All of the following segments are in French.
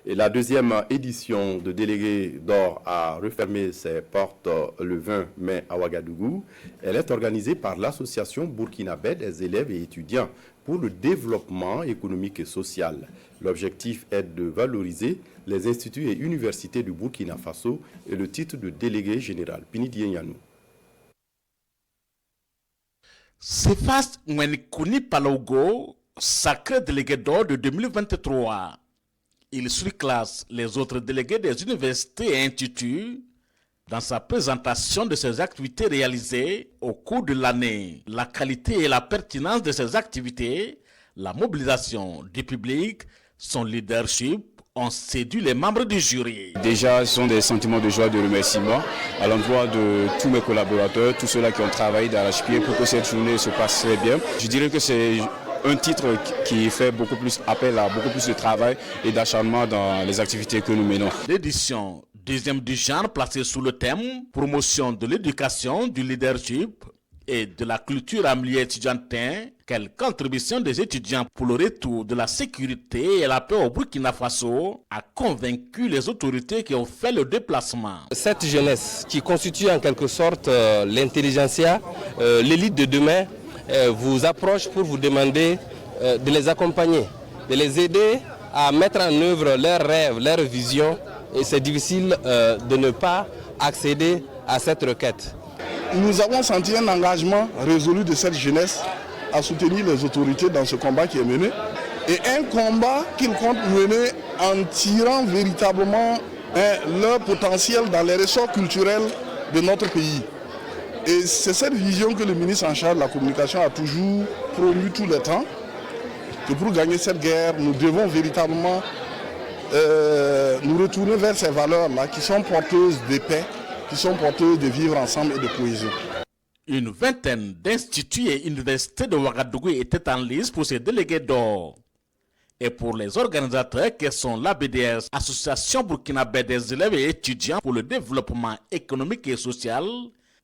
Et la deuxième édition de Délégués d'Or a refermé ses portes le 20 mai à Ouagadougou. Elle est organisée par l'association burkinabé des élèves et étudiants pour le développement économique et social. L'objectif est de valoriser les instituts et universités du Burkina Faso et le titre de délégué général. Pinidien Yanou. Cefas Mwenikouni Palogo, sacré délégué d'or de 2023. Il surclasse les autres délégués des universités et instituts dans sa présentation de ses activités réalisées au cours de l'année. La qualité et la pertinence de ses activités, la mobilisation du public, son leadership ont séduit les membres du jury. Déjà, ce sont des sentiments de joie, de remerciement à l'endroit de tous mes collaborateurs, tous ceux-là qui ont travaillé d'arrache-pied pour que cette journée se passe très bien. Je dirais que c'est un titre qui fait beaucoup plus appel à beaucoup plus de travail et d'acharnement dans les activités que nous menons. L'édition deuxième du genre placée sous le thème « Promotion de l'éducation, du leadership et de la culture en milieu étudiantin », quelle contribution des étudiants pour le retour de la sécurité et la paix au Burkina Faso a convaincu les autorités qui ont fait le déplacement. Cette jeunesse qui constitue en quelque sorte l'intelligentsia, l'élite de demain, vous approche pour vous demander de les accompagner, de les aider à mettre en œuvre leurs rêves, leurs visions. Et c'est difficile de ne pas accéder à cette requête. Nous avons senti un engagement résolu de cette jeunesse à soutenir les autorités dans ce combat qui est mené. Et un combat qu'ils comptent mener en tirant véritablement leur potentiel dans les ressorts culturels de notre pays. Et c'est cette vision que le ministre en charge de la communication a toujours promue tout le temps. Que pour gagner cette guerre, nous devons véritablement nous retourner vers ces valeurs-là qui sont porteuses de paix, qui sont porteuses de vivre ensemble et de cohésion. Une vingtaine d'instituts et universités de Ouagadougou étaient en lice pour ces délégués d'or. Et pour les organisateurs qui sont l'ABDS, Association burkinabé des élèves et étudiants pour le développement économique et social,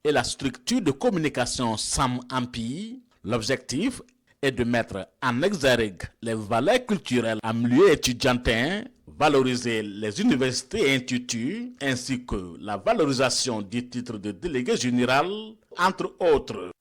et la structure de communication SAM Ampi, l'objectif est de mettre en exergue les valeurs culturelles en milieu étudiantin, valoriser les universités et instituts, ainsi que la valorisation du titre de délégué général, entre autres.